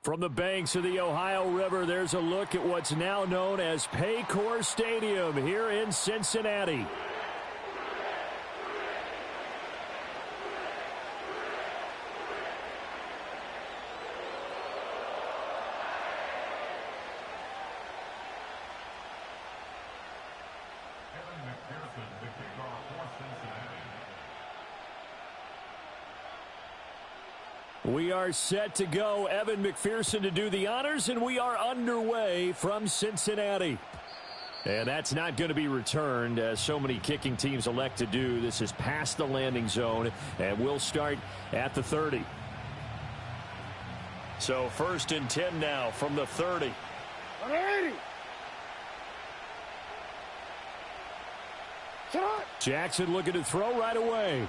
From the banks of the Ohio River, there's a look at what's now known as Paycor Stadium here in Cincinnati. We are set to go. Evan McPherson to do the honors, and we are underway from Cincinnati. And that's not going to be returned, as so many kicking teams elect to do. This is past the landing zone, and we'll start at the 30. So 1st and 10 now from the 30. 180. Jackson looking to throw right away.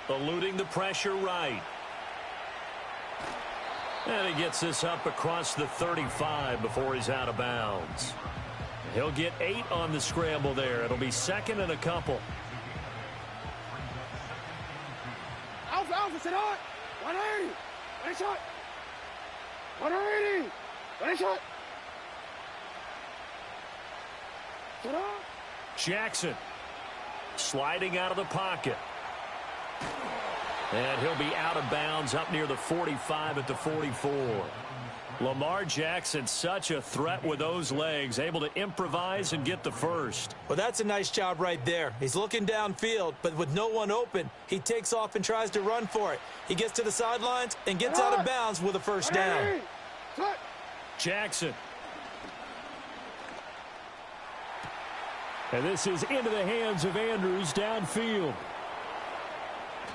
Eluding the pressure right. And he gets this up across the 35 before he's out of bounds. He'll get 8 on the scramble there. It'll be 2nd and a couple. Alpha, sit on. 180. Ready shot. 180. Ready shot. Sit on. Jackson sliding out of the pocket. And he'll be out of bounds up near the 45 at the 44. Lamar Jackson, such a threat with those legs, able to improvise and get the first. Well, that's a nice job right there. He's looking downfield, but with no one open, he takes off and tries to run for it. He gets to the sidelines and gets out of bounds with a first down. Jackson. And this is into the hands of Andrews downfield.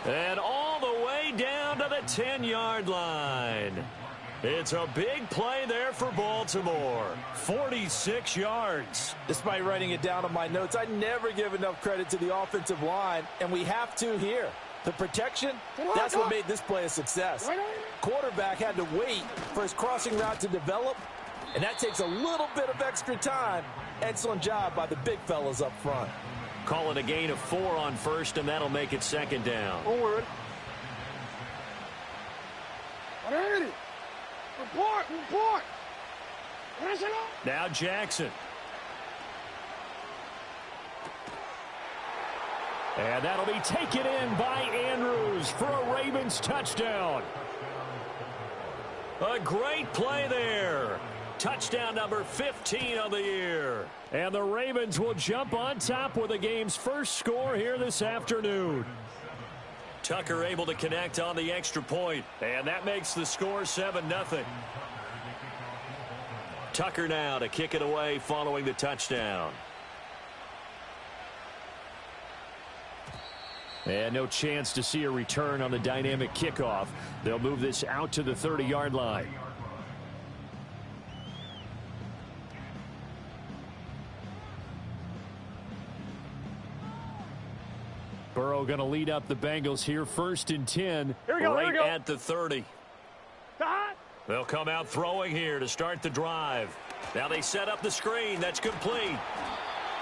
And all the way down to the 10-yard line. It's a big play there for Baltimore. 46 yards. Despite writing it down on my notes, I never give enough credit to the offensive line, and we have to here. The protection, that's what made this play a success. Quarterback had to wait for his crossing route to develop, and that takes a little bit of extra time. Excellent job by the big fellas up front. Call it a gain of 4 on first, and that'll make it 2nd down. Forward. 180. Report. Now Jackson. And that'll be taken in by Andrews for a Ravens touchdown. A great play there. Touchdown number 15 of the year. And the Ravens will jump on top with the game's first score here this afternoon. Tucker able to connect on the extra point, and that makes the score 7-0. Tucker now to kick it away following the touchdown. And no chance to see a return on the dynamic kickoff. They'll move this out to the 30-yard line. Burrow going to lead up the Bengals here, 1st and 10. Here we go. At the 30. They'll come out throwing here to start the drive. Now they set up the screen. That's complete.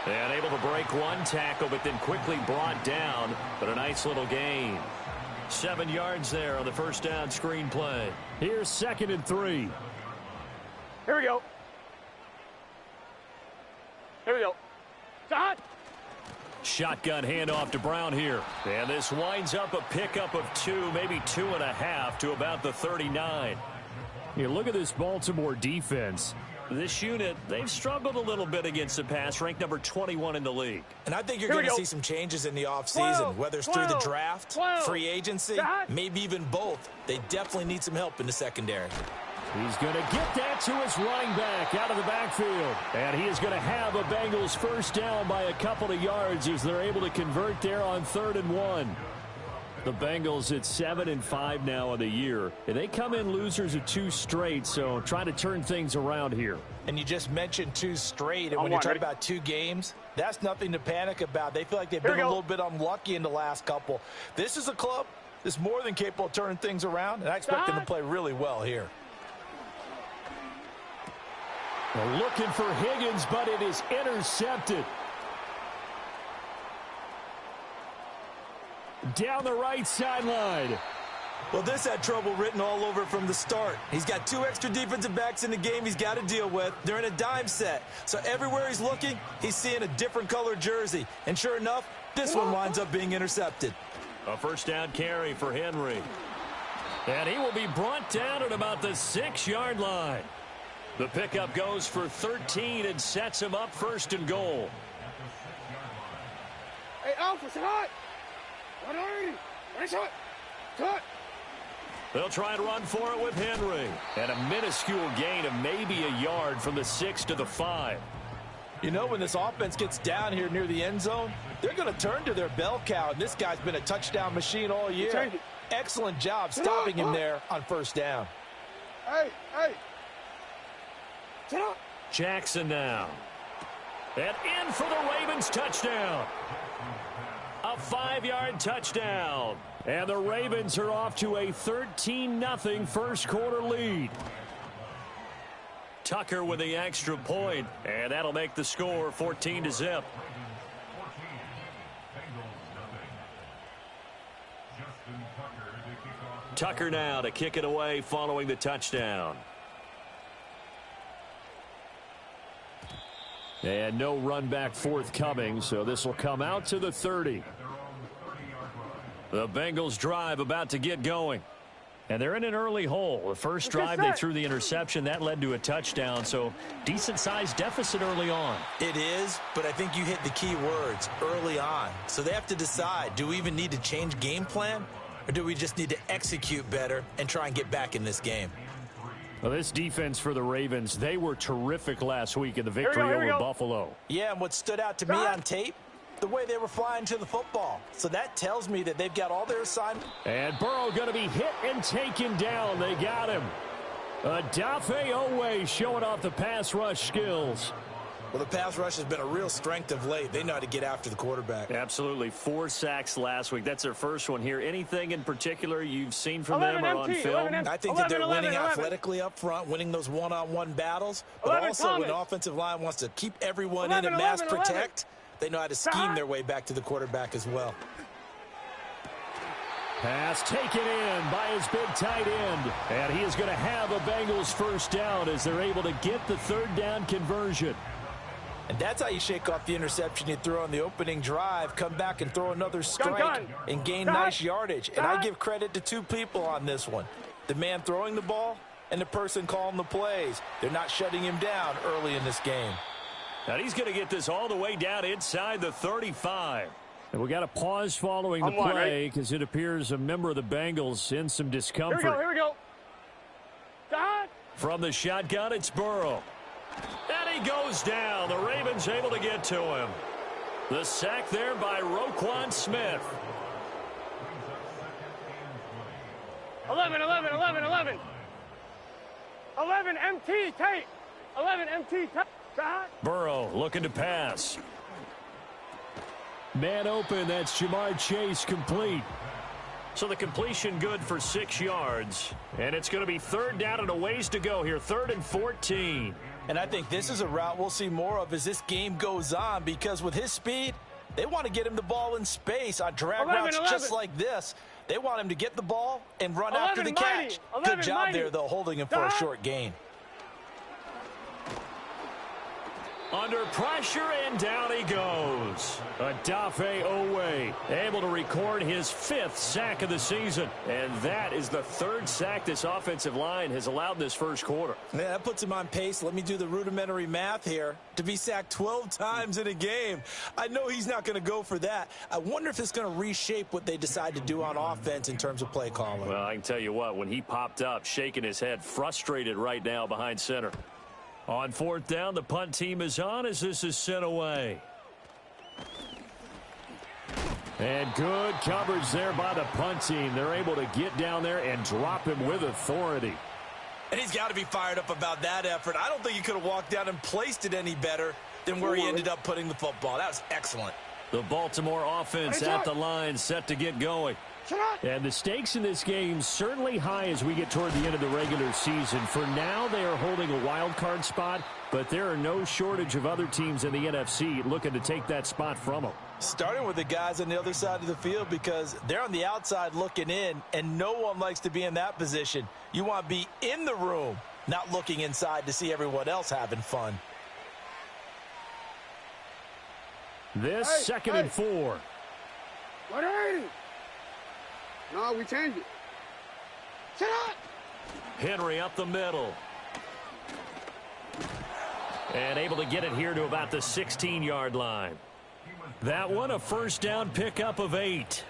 And able to break one tackle, but then quickly brought down. But a nice little gain. 7 yards there on the first down screen play. Here's 2nd and 3. Here we go. Shot. Shotgun handoff to Brown here. And this winds up a pickup of 2, maybe 2.5 to about the 39. You look at this Baltimore defense. This unit, they've struggled a little bit against the pass, ranked number 21 in the league. And I think you're going to see some changes in the offseason, whether it's through the draft, free agency, maybe even both. They definitely need some help in the secondary. He's going to get that to his running back out of the backfield. And he is going to have a Bengals first down by a couple of yards as they're able to convert there on 3rd and 1. The Bengals at 7-5 now of the year. And they come in losers of 2 straight, so trying to turn things around here. And you just mentioned 2 straight, and when you talk about 2 games, that's nothing to panic about. They feel like they've been a little bit unlucky in the last couple. This is a club that's more than capable of turning things around, and I expect them to play really well here. They're looking for Higgins, but it is intercepted. Down the right sideline. Well, this had trouble written all over from the start. He's got 2 extra defensive backs in the game he's got to deal with. They're in a dime set. So everywhere he's looking, he's seeing a different color jersey. And sure enough, this one winds up being intercepted. A first down carry for Henry. And he will be brought down at about the 6-yard line. The pickup goes for 13 and sets him up 1st and goal. Hey, Alpha, say hi. 180. Nice hut. Cut. They'll try and run for it with Henry. And a minuscule gain of maybe a yard from the 6 to the 5. You know, when this offense gets down here near the end zone, they're going to turn to their bell cow, and this guy's been a touchdown machine all year. Excellent job stopping him there on 1st down. Hey, hey. Sit up. Jackson now. And in for the Ravens touchdown. A 5-yard touchdown. And the Ravens are off to a 13-0 first quarter lead. Tucker with the extra point, and that'll make the score 14-0. Tucker now to kick it away following the touchdown. And no run back forthcoming, so this will come out to the 30. The Bengals drive about to get going. And they're in an early hole. The first drive, they threw the interception. That led to a touchdown, so decent-sized deficit early on. It is, but I think you hit the key words, early on. So they have to decide, do we even need to change game plan, or do we just need to execute better and try and get back in this game? Well, this defense for the Ravens, they were terrific last week in the victory over Buffalo. Yeah, and what stood out to me on tape, the way they were flying to the football. So that tells me that they've got all their assignments. And Burrow going to be hit and taken down. They got him. Odafe Oweh showing off the pass rush skills. Well, the pass rush has been a real strength of late. They know how to get after the quarterback. Absolutely. 4 sacks last week. That's their first one here. Anything in particular you've seen from them or on film? I think that they're winning athletically up front, winning those one-on-one battles. But also when offensive line wants to keep everyone in and mass protect, they know how to scheme their way back to the quarterback as well. Pass taken in by his big tight end. And he is going to have a Bengals first down as they're able to get the 3rd down conversion. And that's how you shake off the interception you threw on the opening drive, come back and throw another strike and gain nice yardage. And I give credit to 2 people on this one. The man throwing the ball and the person calling the plays. They're not shutting him down early in this game. And he's going to get this all the way down inside the 35. And we got a pause following the play because it appears a member of the Bengals in some discomfort. Here we go. From the shotgun, it's Burrow. And he goes down. The Ravens able to get to him. The sack there by Roquan Smith. 11 MT tape. 11 MT tape. Burrow looking to pass. Man open, that's Jamar Chase complete. So the completion good for 6 yards. And it's going to be 3rd down and a ways to go here. 3rd and 14. And I think this is a route we'll see more of as this game goes on, because with his speed, they want to get him the ball in space on drag routes just like this. They want him to get the ball and run after the catch. Good job there, though, holding him for a short gain. Under pressure, and down he goes. Odafe Oweh able to record his 5th sack of the season. And that is the 3rd sack this offensive line has allowed this first quarter. Yeah, that puts him on pace. Let me do the rudimentary math here. To be sacked 12 times in a game. I know he's not going to go for that. I wonder if it's going to reshape what they decide to do on offense in terms of play calling. Well, I can tell you what, when he popped up, shaking his head, frustrated right now behind center. On 4th down, the punt team is on as this is sent away. And good coverage there by the punt team. They're able to get down there and drop him with authority. And he's got to be fired up about that effort. I don't think he could have walked down and placed it any better than where he ended up putting the football. That was excellent. The Baltimore offense at the line, set to get going. And the stakes in this game certainly high as we get toward the end of the regular season. For now, they are holding a wild card spot, but there are no shortage of other teams in the NFC looking to take that spot from them. Starting with the guys on the other side of the field because they're on the outside looking in, and no one likes to be in that position. You want to be in the room, not looking inside to see everyone else having fun. This second and 4. 180. No, we change it. Sit up. Henry up the middle. And able to get it here to about the 16-yard line. That one a first down pickup of 8.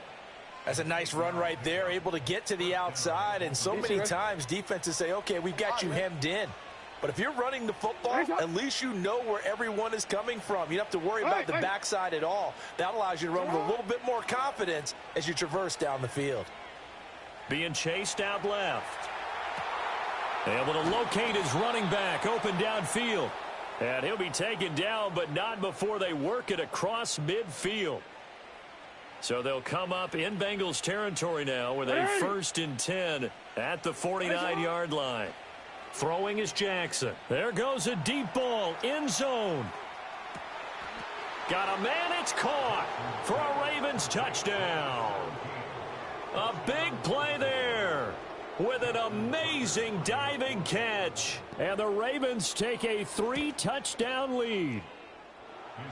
That's a nice run right there, able to get to the outside. And so many times defenses say, okay, we've got you hemmed in. But if you're running the football, at least you know where everyone is coming from. You don't have to worry about the backside at all. That allows you to run with a little bit more confidence as you traverse down the field. Being chased out left. Able to locate his running back open downfield. And he'll be taken down, but not before they work it across midfield. So they'll come up in Bengals territory now with a 1st and 10 at the 49-yard line. Throwing is Jackson. There goes a deep ball, end zone. Got a man, it's caught for a Ravens touchdown. A big play there with an amazing diving catch. And the Ravens take a 3-touchdown lead.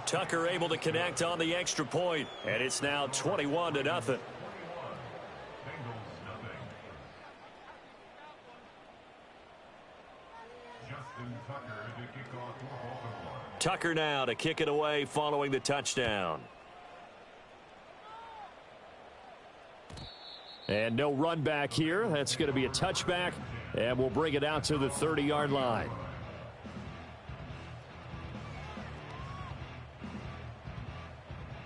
Tucker able to connect on the extra point, and it's now 21-0. Tucker now to kick it away following the touchdown. And no run back here. That's going to be a touchback, and we'll bring it out to the 30-yard line.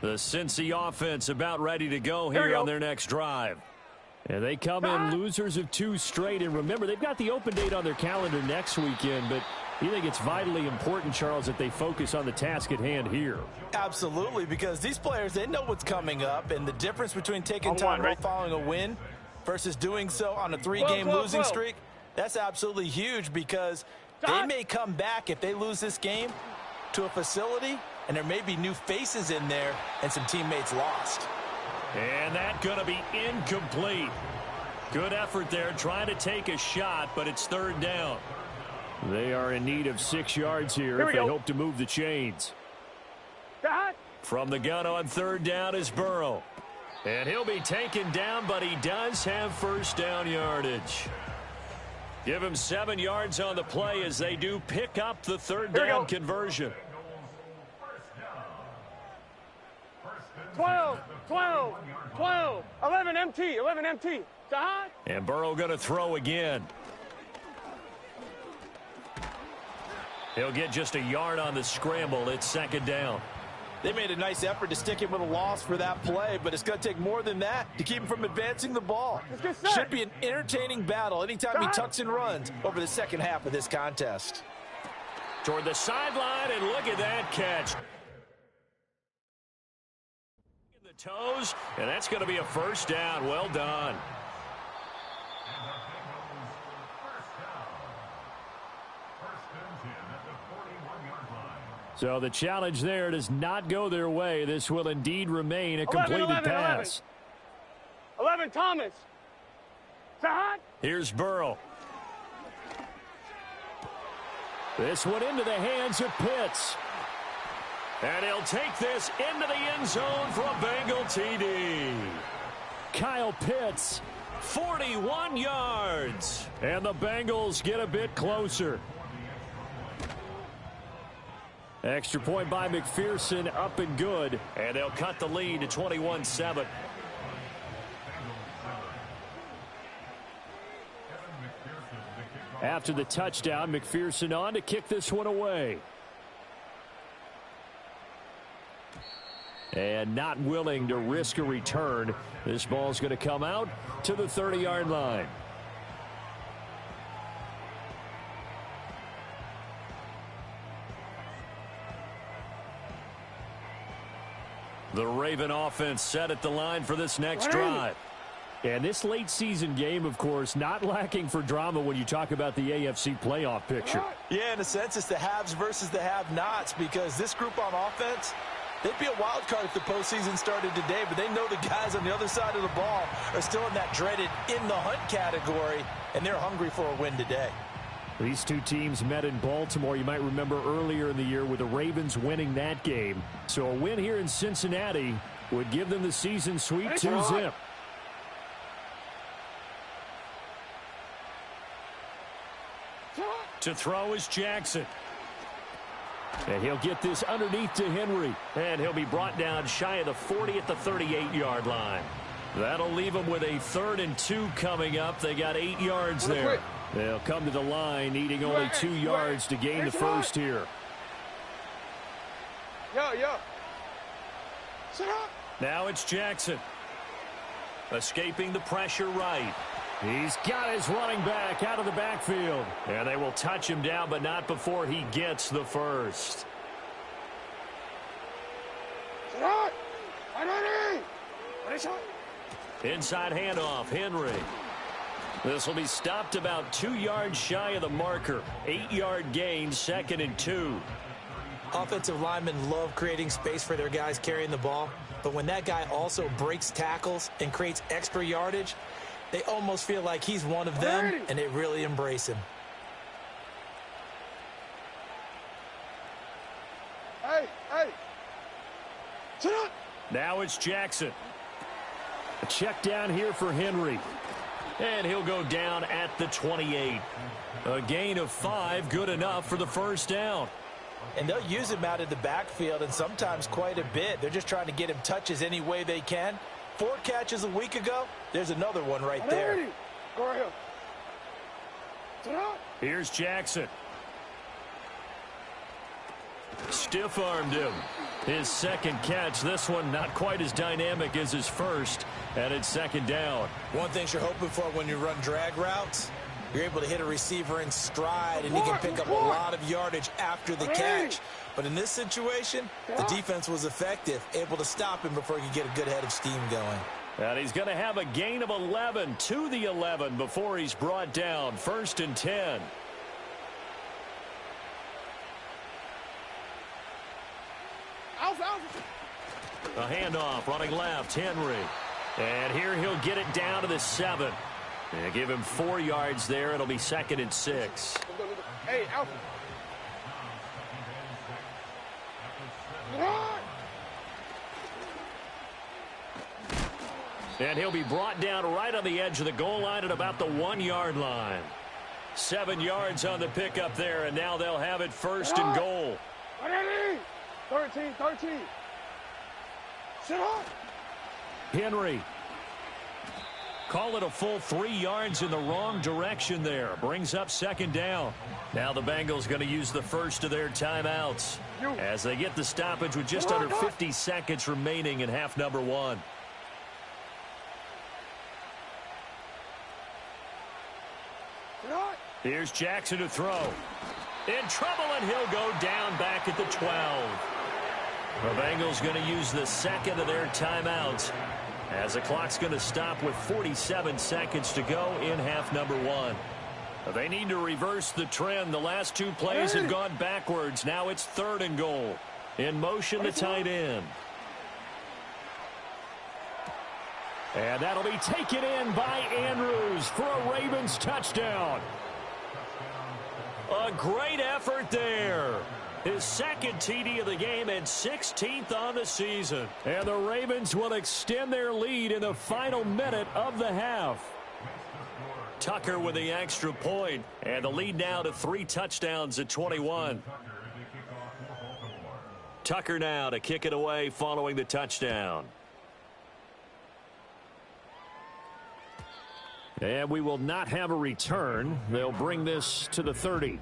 The Cincy offense about ready to go here on their next drive. And they come in losers of 2 straight. And remember, they've got the open date on their calendar next weekend, but you think it's vitally important, Charles, that they focus on the task at hand here? Absolutely, because these players, they know what's coming up, and the difference between taking time off following a win versus doing so on a 3-game losing streak, that's absolutely huge because they may come back if they lose this game to a facility, and there may be new faces in there and some teammates lost. And that's going to be incomplete. Good effort there trying to take a shot, but it's 3rd down. They are in need of 6 yards here if they hope to move the chains. From the gun on 3rd down is Burrow. And he'll be taken down, but he does have first down yardage. Give him 7 yards on the play as they do pick up the 3rd down conversion. 12, 12, 12, 11 MT, 11 MT. And Burrow going to throw again. He'll get just a yard on the scramble. It's 2nd down. They made a nice effort to stick him with a loss for that play, but it's going to take more than that to keep him from advancing the ball. Should be an entertaining battle anytime he tucks and runs over the second half of this contest. Toward the sideline, and look at that catch. In the toes, and that's going to be a first down. Well done. So the challenge there does not go their way. This will indeed remain a completed pass. 11 Thomas. Here's Burrow. This one into the hands of Pitts. And he'll take this into the end zone for a Bengal TD. Kyle Pitts. 41 yards. And the Bengals get a bit closer. Extra point by McPherson, up and good. And they'll cut the lead to 21-7. After the touchdown, McPherson on to kick this one away. And not willing to risk a return. This ball's going to come out to the 30-yard line. The Raven offense set at the line for this next drive. And this late season game, of course, not lacking for drama when you talk about the AFC playoff picture. Yeah, in a sense, it's the haves versus the have-nots because this group on offense, They'd be a wild card if the postseason started today, but they know the guys on the other side of the ball are still in that dreaded in-the-hunt category, and they're hungry for a win today. These two teams met in Baltimore, you might remember earlier in the year, with the Ravens winning that game. So a win here in Cincinnati would give them the season sweep 2-0. To throw is Jackson. And he'll get this underneath to Henry. And he'll be brought down shy of the 40 at the 38-yard line. That'll leave them with a 3rd and 2 coming up. They got 8 yards there. They'll come to the line, needing only 2 yards to gain the first here. Now it's Jackson. Escaping the pressure right. He's got his running back out of the backfield. And they will touch him down, but not before he gets the first. Inside handoff, Henry. This will be stopped about 2 yards shy of the marker. 8-yard gain, 2nd and 2. Offensive linemen love creating space for their guys carrying the ball, but when that guy also breaks tackles and creates extra yardage, they almost feel like he's one of them, and they really embrace him. Now it's Jackson. A check down here for Henry. And he'll go down at the 28. A gain of 5, good enough for the first down. And they'll use him out of the backfield, and sometimes quite a bit. They're just trying to get him touches any way they can. 4 catches a week ago. There's another one right there. Here's Jackson. Stiff-armed him. His 2nd catch. This one not quite as dynamic as his first. And it's 2nd down. One thing you're hoping for when you run drag routes, you're able to hit a receiver in stride, and you can pick up a lot of yardage after the catch. But in this situation, the defense was effective, able to stop him before he could get a good head of steam going. And he's going to have a gain of 11 to the 11 before he's brought down. 1st and 10. A handoff, running left, Henry. And here he'll get it down to the 7. And give him 4 yards there. It'll be 2nd and 6. Hey, Alpha. And he'll be brought down right on the edge of the goal line at about the 1-yard line. 7 yards on the pickup there, and now they'll have it 1st and goal. 13. Sit up. Henry. Call it a full 3 yards in the wrong direction there. Brings up 2nd down. Now the Bengals going to use the first of their timeouts as they get the stoppage with just under 50 seconds remaining in half number 1. Here's Jackson to throw. In trouble, and he'll go down back at the 12. The Bengals going to use the 2nd of their timeouts as the clock's going to stop with 47 seconds to go in half number 1. They need to reverse the trend. The last 2 plays have gone backwards. Now it's 3rd and goal. In motion, the tight end. And that'll be taken in by Andrews for a Ravens touchdown. A great effort there. His 2nd TD of the game and 16th on the season. And the Ravens will extend their lead in the final minute of the half. Tucker with the extra point, and the lead now to 3 touchdowns at 21. Tucker now to kick it away following the touchdown. And we will not have a return. They'll bring this to the 30.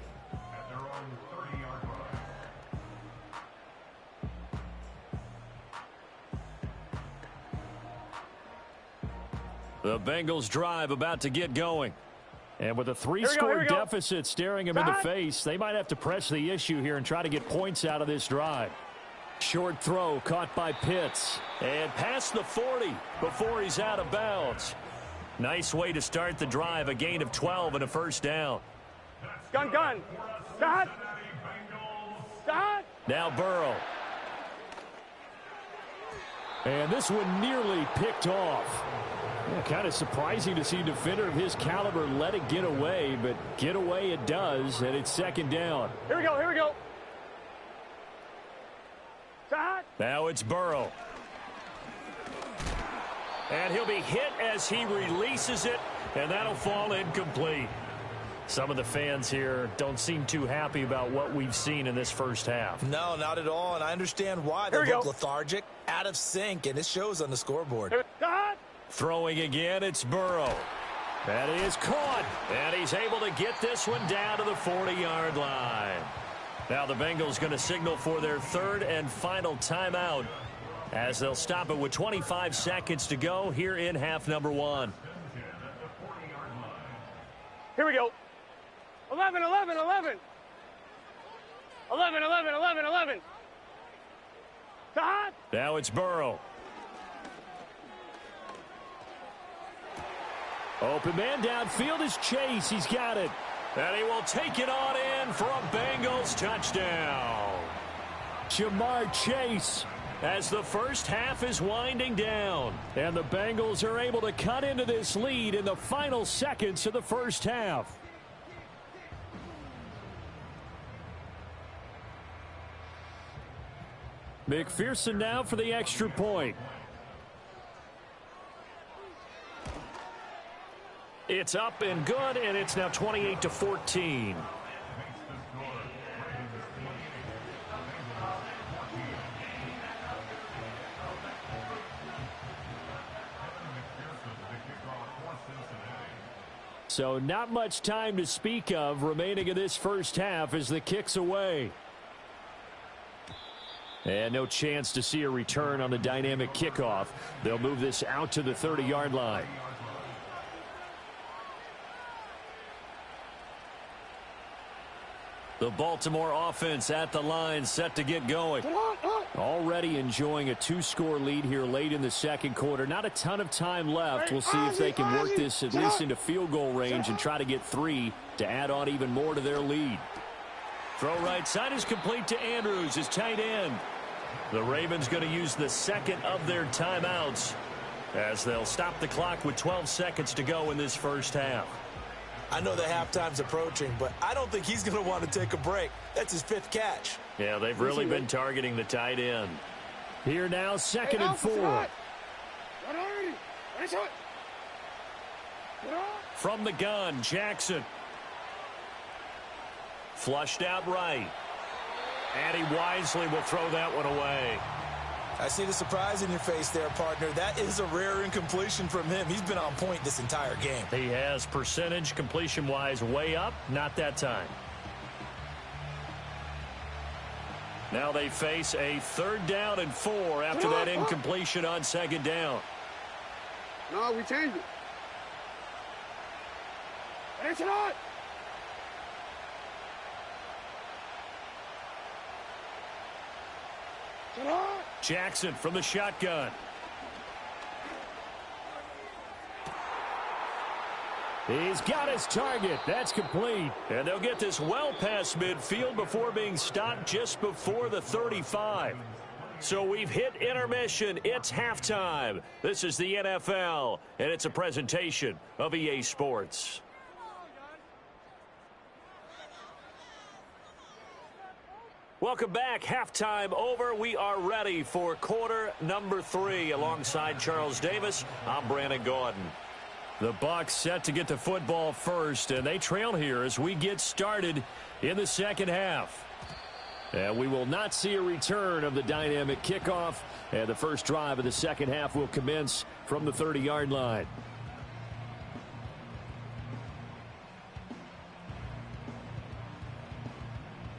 The Bengals drive about to get going. And with a 3-score deficit staring them in the face, they might have to press the issue here and try to get points out of this drive. Short throw caught by Pitts. And past the 40 before he's out of bounds. Nice way to start the drive. A gain of 12 and a 1st down. Gun. Stop. Now Burrow. And this one nearly picked off. Yeah, kind of surprising to see a defender of his caliber let it get away, but get away it does, and it's second down. Here we go, here we go. Shot. Now it's Burrow. And he'll be hit as he releases it, and that'll fall incomplete. Some of the fans here don't seem too happy about what we've seen in this first half. No, not at all, and I understand why. They look lethargic, out of sync, and it shows on the scoreboard. Shot. Throwing again, it's Burrow. That is caught, and he's able to get this one down to the 40-yard line. Now the Bengals going to signal for their third and final timeout as they'll stop it with 25 seconds to go here in half number one. Here we go. 11, 11, 11. 11, 11, 11, 11. Shot. Now it's Burrow. Open man downfield is Chase. He's got it. And he will take it on in for a Bengals touchdown. Jamar Chase. As the first half is winding down. And the Bengals are able to cut into this lead in the final seconds of the first half. McPherson now for the extra point. It's up and good, and it's now 28-14. So not much time to speak of remaining in this first half as the kick's away. And no chance to see a return on the dynamic kickoff. They'll move this out to the 30-yard line. The Baltimore offense at the line, set to get going. Already enjoying a two-score lead here late in the second quarter. Not a ton of time left. We'll see if they can work this at least into field goal range and try to get 3 to add on even more to their lead. Throw right side is complete to Andrews, his tight end. The Ravens going to use the second of their timeouts as they'll stop the clock with 12 seconds to go in this first half. I know the halftime's approaching, but I don't think he's going to want to take a break. That's his 5th catch. Yeah, they've really been targeting the tight end. Here now, second and 4. From the gun, Jackson. Flushed out right. And he wisely will throw that one away. I see the surprise in your face there, partner. That is a rare incompletion from him. He's been on point this entire game. He has percentage completion-wise way up. Not that time. Now they face a 3rd down and 4 after that incompletion on 2nd down. No, we changed it. It's not. Jackson from the shotgun. He's got his target. That's complete. And they'll get this well past midfield before being stopped just before the 35. So we've hit intermission. It's halftime. This is the NFL, and it's a presentation of EA Sports. Welcome back. Halftime over. We are ready for quarter number 3. Alongside Charles Davis, I'm Brandon Gordon. The Bucs set to get the football first, and they trail here as we get started in the second half. And we will not see a return of the dynamic kickoff, and the first drive of the second half will commence from the 30-yard line.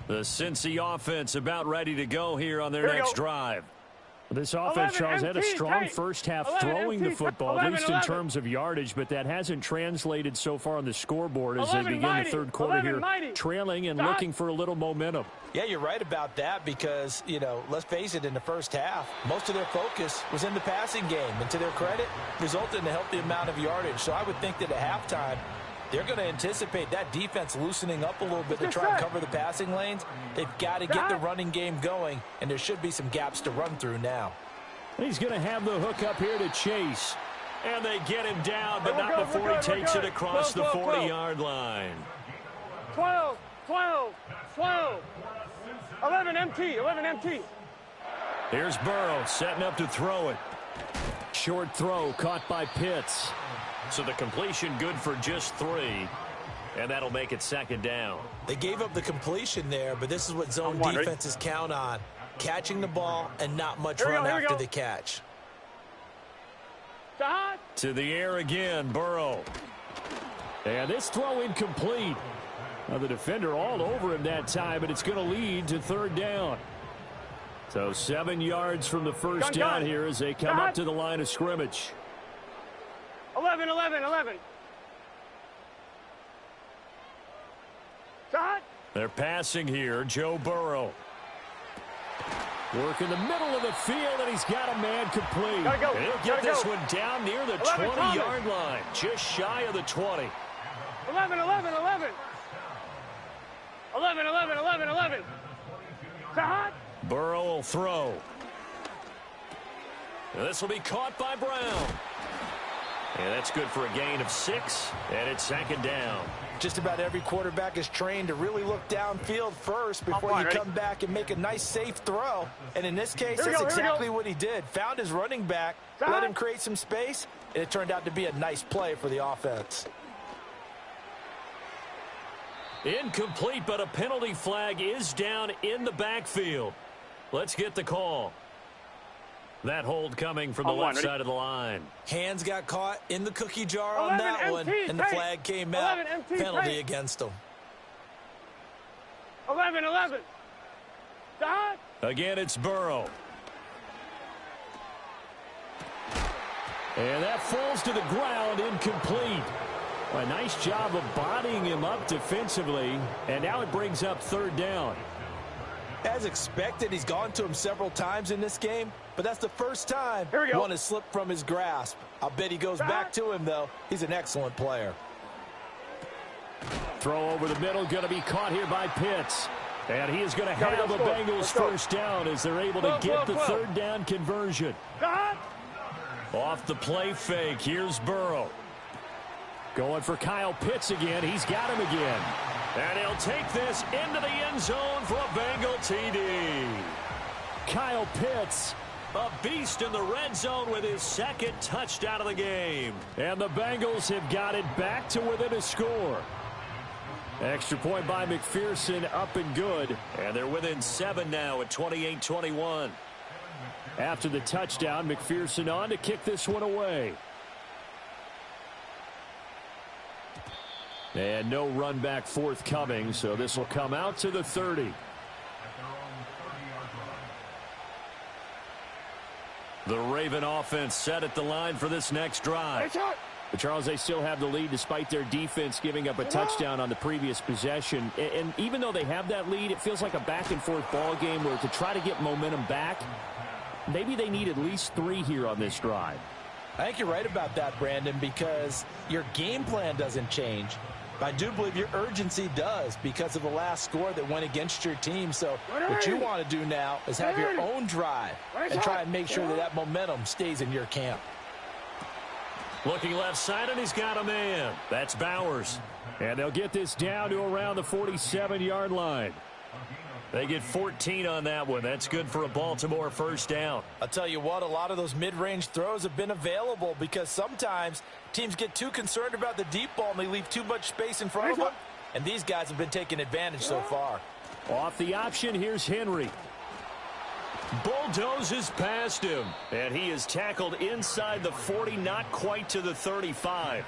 The Cincy offense about ready to go here on their next drive. This offense, Charles, had a strong first half throwing the football, at least in terms of yardage, but that hasn't translated so far on the scoreboard as they begin the third quarter here, trailing and looking for a little momentum. Yeah, you're right about that because, you know, let's face it, in the first half, most of their focus was in the passing game, and to their credit, resulted in a healthy amount of yardage. So I would think that at halftime, they're going to anticipate that defense loosening up a little bit to try and cover the passing lanes. They've got to get the running game going, and there should be some gaps to run through now. He's going to have the hook up here to Chase. And they get him down, but not before he takes it across the 40-yard line. 12, 12, 12. 11 MT, 11 MT. Here's Burrow setting up to throw it. Short throw caught by Pitts. So the completion good for just 3. And that'll make it 2nd down. They gave up the completion there, but this is what zone defenses count on. Catching the ball and not much run after the catch. To the air again, Burrow. And this throw incomplete. Now the defender all over him that time, but it's going to lead to 3rd down. So 7 yards from the first down here as they come up to the line of scrimmage. 11, 11, 11. They're passing here, Joe Burrow. Work in the middle of the field, and he's got a man complete. He'll get this one down near the 20-yard line, just shy of the 20. 11, 11, 11. 11, 11, 11, 11. Burrow will throw. This will be caught by Brown. And that's good for a gain of 6, and it's 2nd down. Just about every quarterback is trained to really look downfield first before you come back and make a nice, safe throw. And in this case, that's exactly what he did. Found his running back, let him create some space, and it turned out to be a nice play for the offense. Incomplete, but a penalty flag is down in the backfield. Let's get the call. That hold coming from the left side of the line. Hands got caught in the cookie jar on that one, and the flag came out. Penalty against them. 11, 11. Again, it's Burrow. And that falls to the ground, incomplete. A nice job of bodying him up defensively, and now it brings up 3rd down. As expected, he's gone to him several times in this game, but that's the first time one has slipped from his grasp. I'll bet he goes back to him, though. He's an excellent player. Throw over the middle, going to be caught here by Pitts. And he is going to have a Bengals first down as they're able to get the 3rd down conversion. Off the play fake, here's Burrow. Going for Kyle Pitts again. He's got him again. And he'll take this into the end zone for a Bengal TD. Kyle Pitts, a beast in the red zone with his 2nd touchdown of the game. And the Bengals have got it back to within a score. Extra point by McPherson, up and good. And they're within 7 now at 28-21. After the touchdown, McPherson on to kick this one away. And no run back forthcoming, so this will come out to the 30. The Raven offense set at the line for this next drive. But Charles, they still have the lead despite their defense giving up a touchdown on the previous possession. And even though they have that lead, it feels like a back-and-forth ball game where to try to get momentum back, maybe they need at least 3 here on this drive. I think you're right about that, Brandon, because your game plan doesn't change. I do believe your urgency does because of the last score that went against your team. So what you want to do now is have your own drive and try and make sure that that momentum stays in your camp. Looking left side, and he's got a man. That's Bowers. And they'll get this down to around the 47-yard line. They get 14 on that one. That's good for a Baltimore first down. I'll tell you what, a lot of those mid-range throws have been available because sometimes teams get too concerned about the deep ball and they leave too much space in front of them. And these guys have been taking advantage so far. Off the option, here's Henry. Bulldozes past him. And he is tackled inside the 40, not quite to the 35.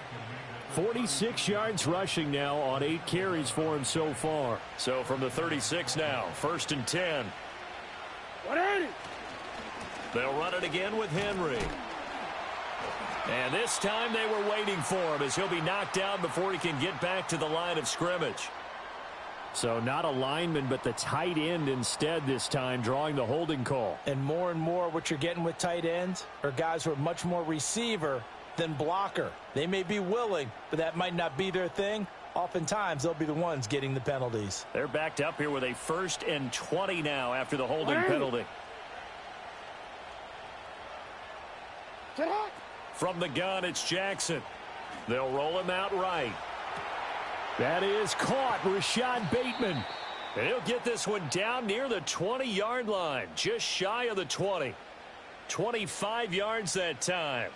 46 yards rushing now on 8 carries for him so far. So from the 36 now, 1st and 10. 180. They'll run it again with Henry. And this time they were waiting for him as he'll be knocked down before he can get back to the line of scrimmage. So not a lineman, but the tight end instead this time, drawing the holding call. And more what you're getting with tight ends are guys who are much more receiver than blocker. They may be willing, but that might not be their thing. Oftentimes, they'll be the ones getting the penalties. They're backed up here with a 1st and 20 now after the holding penalty. From the gun, it's Jackson. They'll roll him out right. That is caught. Rashad Bateman. And he'll get this one down near the 20-yard line, just shy of the 20. 25 yards that time.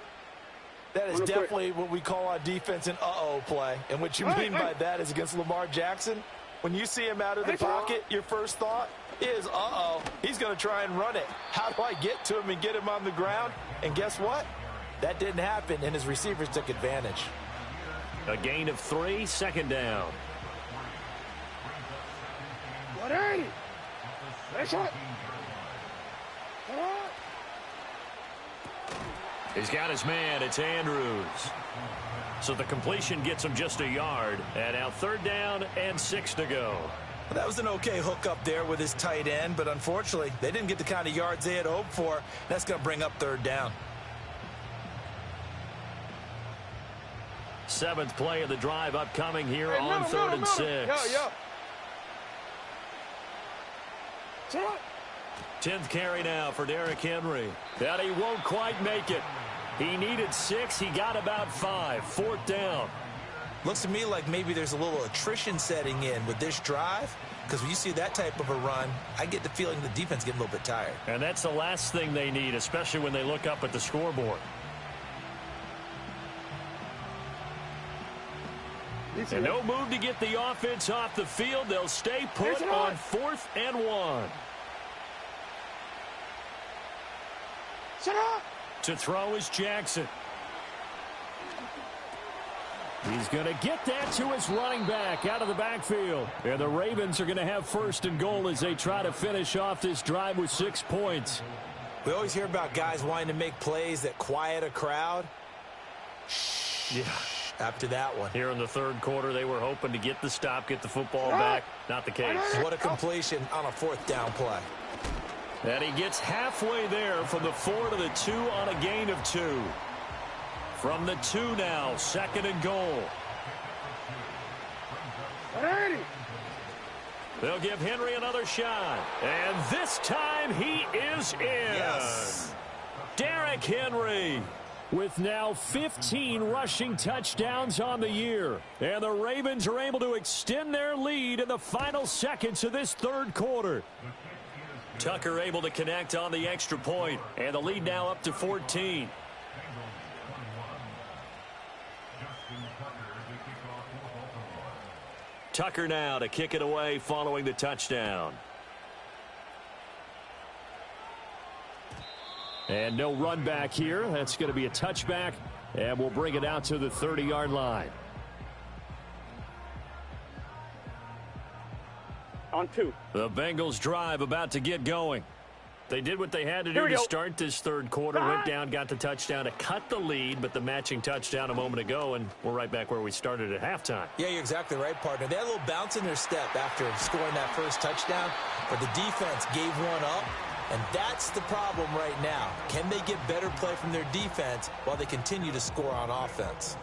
That is definitely what we call on defense an uh-oh play. And what you mean by that is against Lamar Jackson, when you see him out of the pocket, your first thought is, uh-oh, he's going to try and run it. How do I get to him and get him on the ground? And guess what? That didn't happen, and his receivers took advantage. A gain of 3, second down. 180. Nice shot. He's got his man. It's Andrews. So the completion gets him just a yard. And now third down and 6 to go. Well, that was an okay hook up there with his tight end, but unfortunately, they didn't get the kind of yards they had hoped for. That's going to bring up third down. 7th play of the drive upcoming here on third and 6. 10th carry now for Derrick Henry. And he won't quite make it. He needed 6. He got about 5. 4th down. Looks to me like maybe there's a little attrition setting in with this drive, because when you see that type of a run, I get the feeling the defense getting a little bit tired. And that's the last thing they need, especially when they look up at the scoreboard. And no move to get the offense off the field. They'll stay put on 4th and 1. To throw is Jackson. He's going to get that to his running back out of the backfield. And the Ravens are going to have 1st and goal as they try to finish off this drive with 6 points. We always hear about guys wanting to make plays that quiet a crowd. Yeah. After that one. Here in the third quarter, they were hoping to get the stop, get the football back. Not the case. What a completion on a 4th down play. And he gets halfway there from the 4 to the 2 on a gain of 2. From the 2 now, 2nd and goal. They'll give Henry another shot. And this time he is in. Yes. Derrick Henry. With now 15 rushing touchdowns on the year. And the Ravens are able to extend their lead in the final seconds of this third quarter. Tucker able to connect on the extra point. And the lead now up to 14. Tucker now to kick it away following the touchdown. And no run back here. That's going to be a touchback. And we'll bring it out to the 30-yard line. On 2. The Bengals drive about to get going. They did what they had to do to start this third quarter. Went down, got the touchdown to cut the lead, but the matching touchdown a moment ago, and we're right back where we started at halftime. Yeah, you're exactly right, partner. They had a little bounce in their step after scoring that first touchdown, but the defense gave one up, and that's the problem right now. Can they get better play from their defense while they continue to score on offense?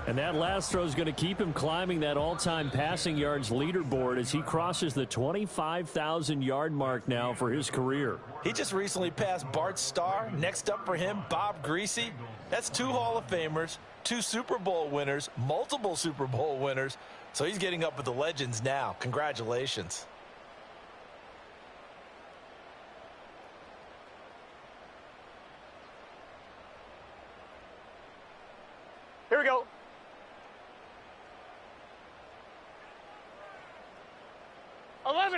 And that last throw is going to keep him climbing that all-time passing yards leaderboard as he crosses the 25,000-yard mark now for his career. He just recently passed Bart Starr. Next up for him, Bob Greasy. That's 2 Hall of Famers, 2 Super Bowl winners, multiple Super Bowl winners. So he's getting up with the legends now. Congratulations. Here we go.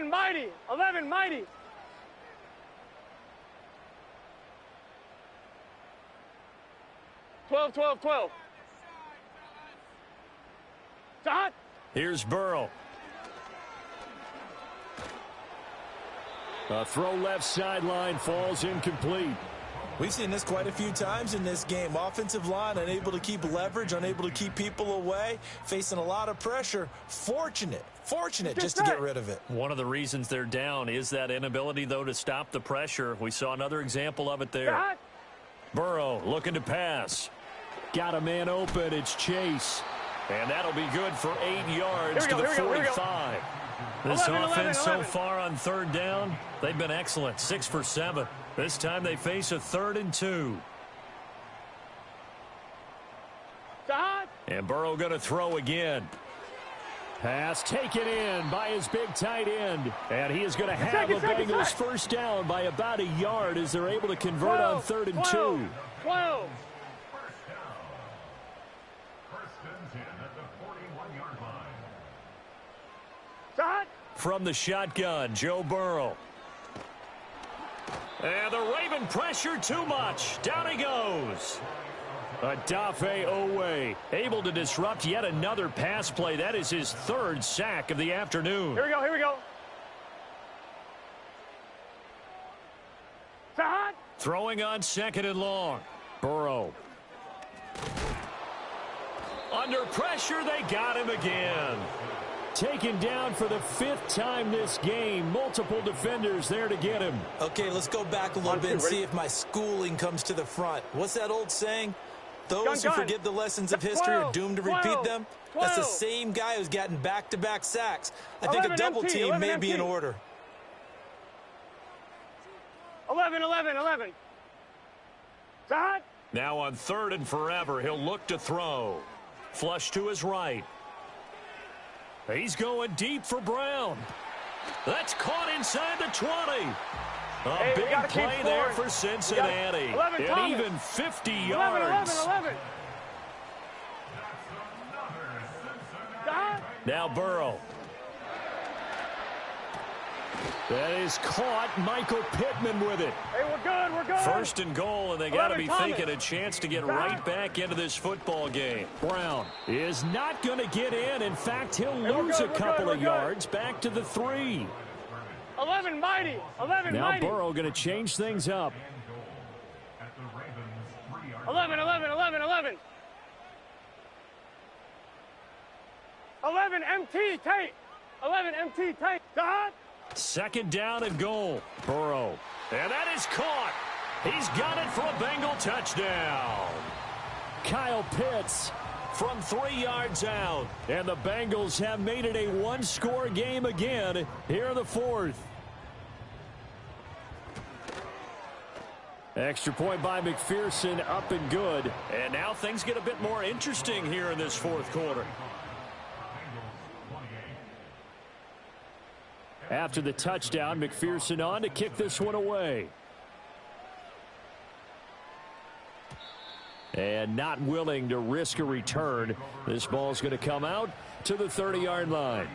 Mighty. 11 mighty. Twelve. Hot. Here's Burrow. A throw left sideline falls incomplete. We've seen this quite a few times in this game. Offensive line unable to keep leverage, unable to keep people away, facing a lot of pressure. Fortunate just to get rid of it. One of the reasons they're down is that inability, though, to stop the pressure. We saw another example of it there. Burrow looking to pass. Got a man open. It's Chase. And that'll be good for 8 yards to the 45. This offense so far on third down, they've been excellent. 6 for 7. This time they face a 3rd and 2. And Burrow going to throw again. Pass taken in by his big tight end. And he is going to have a Bengals first down by about a yard as they're able to convert on 3rd and 2. 12. From the shotgun, Joe Burrow. And the Raven pressure too much. Down he goes. Odafe Owe able to disrupt yet another pass play. That is his 3rd sack of the afternoon. Here we go, here we go. Throwing on 2nd and long. Burrow. Under pressure, they got him again. Taken down for the 5th time this game. Multiple defenders there to get him. Okay, let's go back a little bit and see if my schooling comes to the front. What's that old saying? Those who forget the lessons of history are doomed to repeat them. That's the same guy who's gotten back-to-back sacks. I think a double team may be in order. 11. Now on 3rd and forever, he'll look to throw. Flush to his right. He's going deep for Brown. That's caught inside the 20. A big play there for Cincinnati. And even 50 yards. 11. Now Burrow. That is caught. Michael Pittman with it. Hey, we're good. 1st and goal, and they got to be thinking a chance to get right back into this football game. Brown is not going to get in. In fact, he'll lose a couple of yards back to the 3. 11 mighty. Now Burrow going to change things up. 11. 11 MT tight. 11 MT tight. 2nd down and goal. Burrow. And that is caught. He's got it for a Bengal touchdown. Kyle Pitts from 3 yards out. And the Bengals have made it a one-score game again here in the 4th. Extra point by McPherson, up and good. And now things get a bit more interesting here in this 4th quarter. After the touchdown, McPherson on to kick this one away. And not willing to risk a return. This ball's going to come out to the 30-yard line.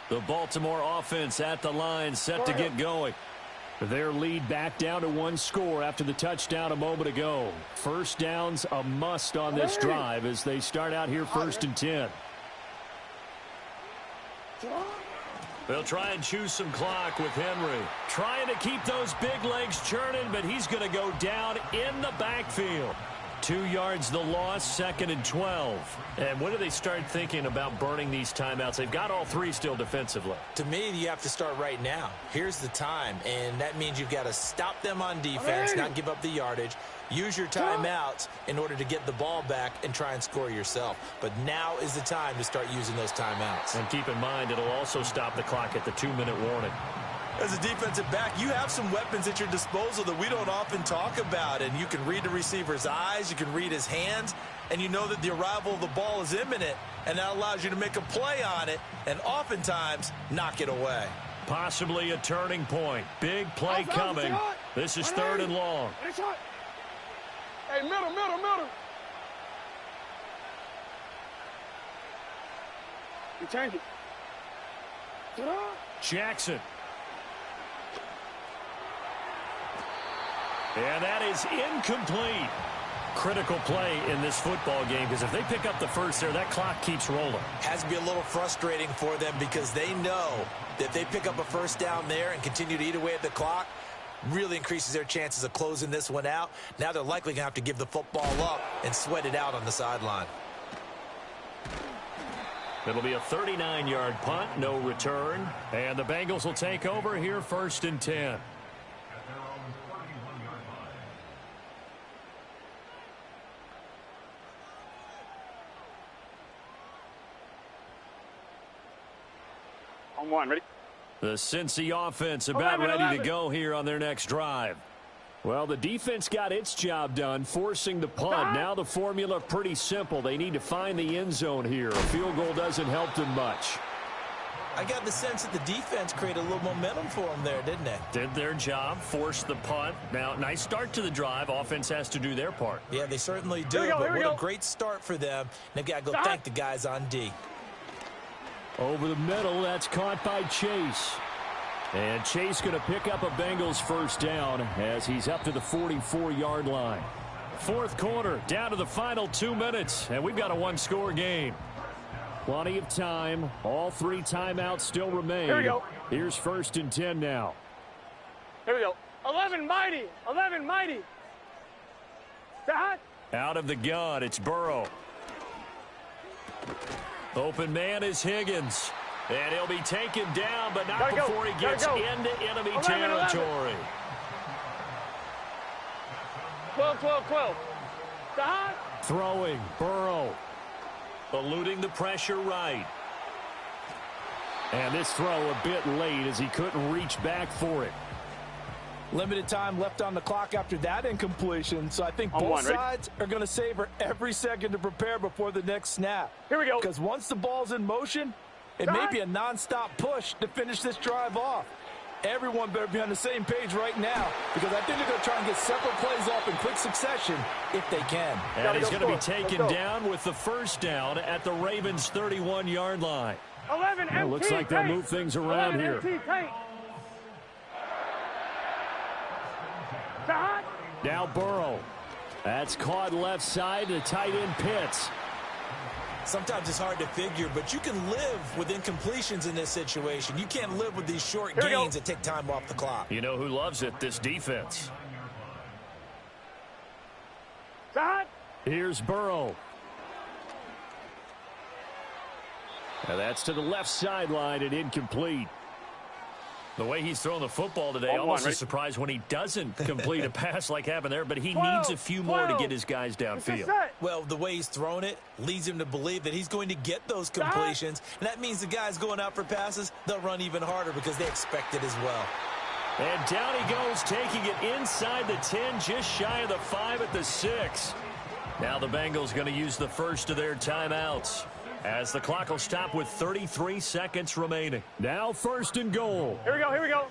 The Baltimore offense at the line, set to get going. Their lead back down to 1 score after the touchdown a moment ago. First down's a must on this drive as they start out here 1st and 10. They'll try and choose some clock with Henry. Trying to keep those big legs churning, but he's going to go down in the backfield. 2 yards the loss, 2nd and 12. And when do they start thinking about burning these timeouts? They've got all 3 still defensively. To me, you have to start right now. Here's the time, and that means you've got to stop them on defense, not give up the yardage. Use your timeouts in order to get the ball back and try and score yourself. But now is the time to start using those timeouts. And keep in mind, it'll also stop the clock at the 2-minute warning. As a defensive back, you have some weapons at your disposal that we don't often talk about. And you can read the receiver's eyes, you can read his hands, and you know that the arrival of the ball is imminent. And that allows you to make a play on it and oftentimes knock it away. Possibly a turning point. Big play coming. This is 3rd and long. Hey, middle. You change it. Jackson. And that is incomplete. Critical play in this football game because if they pick up the first there, that clock keeps rolling. Has to be a little frustrating for them because they know that if they pick up a first down there and continue to eat away at the clock, really increases their chances of closing this one out. Now they're likely going to have to give the football up and sweat it out on the sideline. It'll be a 39-yard punt, no return. And the Bengals will take over here 1st and 10. On 1, ready? The Cincy offense about ready to go here on their next drive. Well, the defense got its job done, forcing the punt. Now the formula pretty simple. They need to find the end zone here. A field goal doesn't help them much. I got the sense that the defense created a little momentum for them there, didn't they? Did their job, forced the punt. Now, nice start to the drive. Offense has to do their part. Yeah, they certainly do, but what a great start for them. They've got to go thank the guys on D. Over the middle, that's caught by Chase. And Chase going to pick up a Bengals first down as he's up to the 44-yard line. Fourth quarter, down to the final 2 minutes, and we've got a one-score game. Plenty of time. All 3 timeouts still remain. Here we go. Here's 1st and 10 now. Here we go. 11 mighty. 11 mighty. That. Out of the gun, it's Burrow. Open man is Higgins. And he'll be taken down, but not before he gets into enemy territory. 12. That. Throwing, Burrow. Eluding the pressure right. And this throw a bit late as he couldn't reach back for it. Limited time left on the clock after that incompletion, so I think both sides are going to savor every second to prepare before the next snap. Here we go. Because once the ball's in motion, it may be a nonstop push to finish this drive off. Everyone better be on the same page right now because I think they're going to try and get several plays off in quick succession if they can. And he's going to be taken down with the first down at the Ravens' 31-yard line. 11 It looks like they'll move things around here. Now Burrow. That's caught left side to tight end Pitts. Sometimes it's hard to figure, but you can live with incompletions in this situation. You can't live with these short gains that take time off the clock. You know who loves it? This defense. Here's Burrow. And that's to the left sideline and incomplete. The way he's throwing the football today, almost a surprise when he doesn't complete a pass like happened there, but he needs a few more to get his guys downfield. Well, the way he's thrown it leads him to believe that he's going to get those completions, and that means the guys going out for passes, they'll run even harder because they expect it as well. And down he goes, taking it inside the 10, just shy of the 5 at the 6. Now the Bengals going to use the first of their timeouts, as the clock will stop with 33 seconds remaining. Now 1st and goal. Here we go.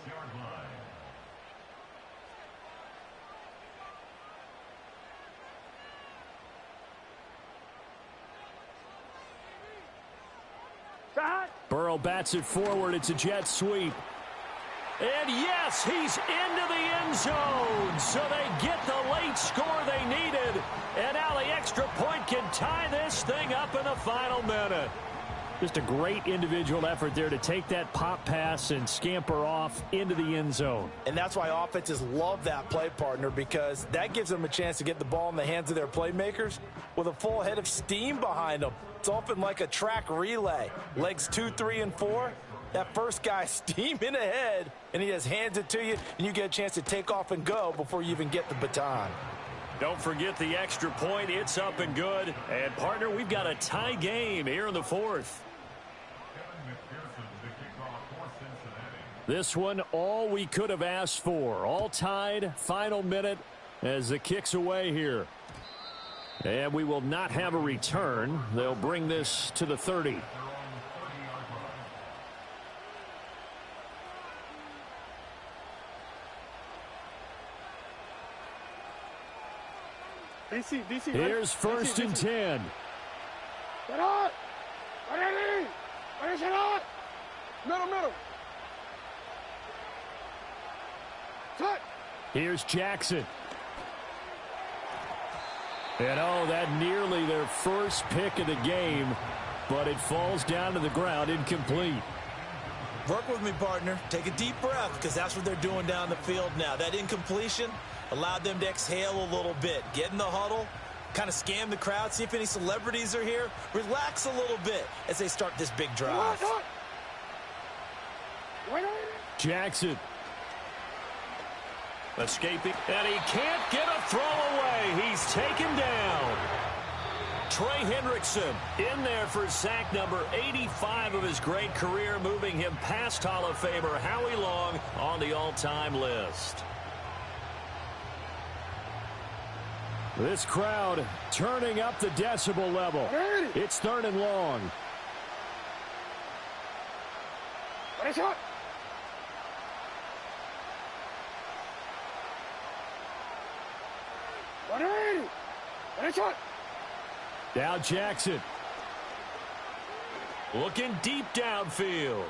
Burrow bats it forward. It's a jet sweep. And yes, he's into the end zone. So they get the late score they needed. And now the extra point can tie this thing up in the final minute. Just a great individual effort there to take that pop pass and scamper off into the end zone. And that's why offenses love that play, partner, because that gives them a chance to get the ball in the hands of their playmakers with a full head of steam behind them. It's often like a track relay. Legs 2, 3, and 4. That first guy steaming ahead, and he just hands it to you, and you get a chance to take off and go before you even get the baton. Don't forget the extra point. It's up and good. And, partner, we've got a tie game here in the 4th. This one, all we could have asked for. All tied, final minute as the kick's away here. And we will not have a return. They'll bring this to the 30. DC. Here's 1st and 10. Middle. Cut. Here's Jackson. And that nearly their first pick of the game, but it falls down to the ground incomplete. Work with me, partner. Take a deep breath because that's what they're doing down the field now. That incompletion allowed them to exhale a little bit. Get in the huddle, kind of scan the crowd, see if any celebrities are here. Relax a little bit as they start this big drive. Jackson. Escaping, and he can't get a throw away. He's taken down. Trey Hendrickson in there for sack number 85 of his great career, moving him past Hall of Famer Howie Long on the all-time list. This crowd turning up the decibel level. It's 3rd and long. Now Jackson. Looking deep downfield.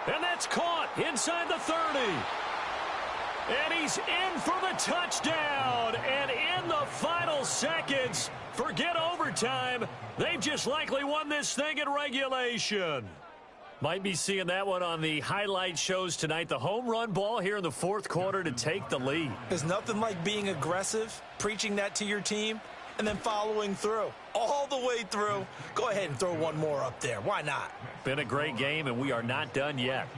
And that's caught inside the 30. And he's in for the touchdown. And in the final seconds, forget overtime, they've just likely won this thing in regulation. Might be seeing that one on the highlight shows tonight. The home run ball here in the 4th quarter to take the lead. There's nothing like being aggressive, preaching that to your team, and then following through. All the way through. Go ahead and throw one more up there. Why not? Been a great game, and we are not done yet.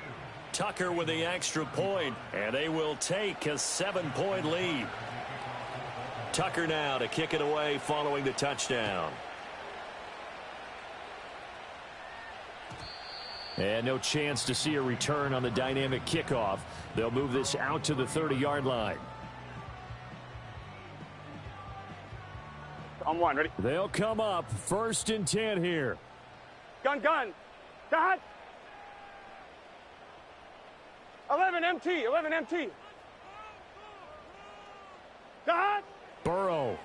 Tucker with the extra point, and they will take a 7-point lead. Tucker now to kick it away following the touchdown. And no chance to see a return on the dynamic kickoff. They'll move this out to the 30-yard line. On 1, ready? They'll come up 1st and 10 here. Gun. Dot. 11 MT. Dot. Burrow.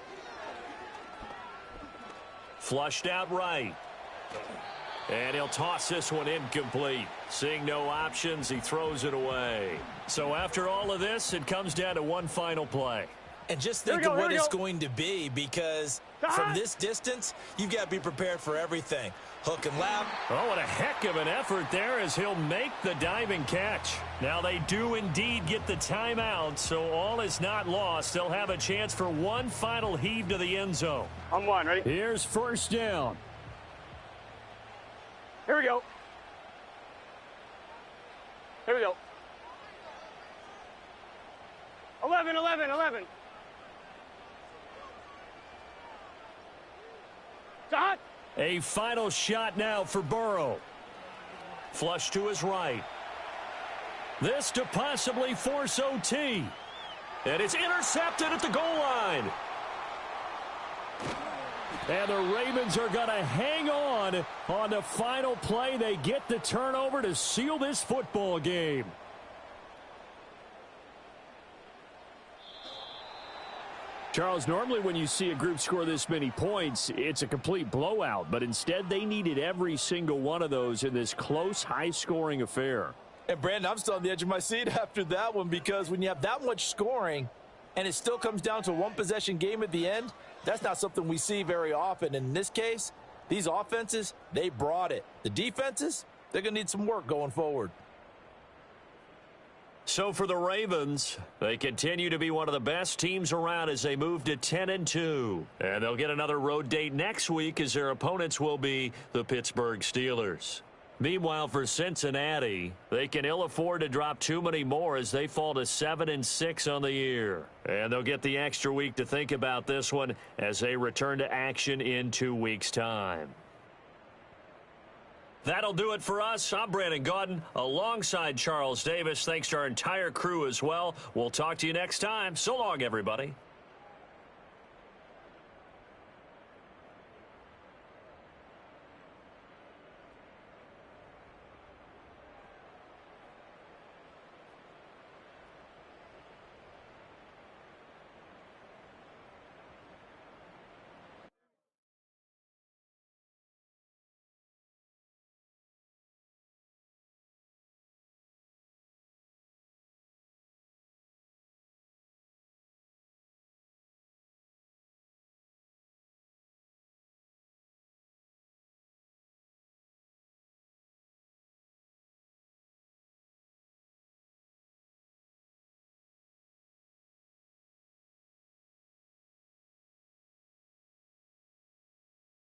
Flushed out right. And he'll toss this one incomplete. Seeing no options, he throws it away. So after all of this, it comes down to one final play. And just think of what it's going to be, because from this distance, you've got to be prepared for everything. Hook and lap. Oh, what a heck of an effort there as he'll make the diving catch. Now they do indeed get the timeout, so all is not lost. They'll have a chance for one final heave to the end zone. On 1, ready? Here's 1st down. Here we go. 11. Dot. A final shot now for Burrow. Flush to his right. This to possibly force OT. And it's intercepted at the goal line. And the Ravens are going to hang on the final play. They get the turnover to seal this football game. Charles, normally when you see a group score this many points, it's a complete blowout. But instead, they needed every single one of those in this close, high-scoring affair. And, Brandon, I'm still on the edge of my seat after that one, because when you have that much scoring and it still comes down to a one-possession game at the end, that's not something we see very often. And in this case, these offenses, they brought it. The defenses, they're going to need some work going forward. So for the Ravens, they continue to be one of the best teams around as they move to 10-2. And they'll get another road date next week as their opponents will be the Pittsburgh Steelers. Meanwhile, for Cincinnati, they can ill afford to drop too many more as they fall to 7-6 on the year. And they'll get the extra week to think about this one as they return to action in 2 weeks' time. That'll do it for us. I'm Brandon Gaudin alongside Charles Davis. Thanks to our entire crew as well. We'll talk to you next time. So long, everybody.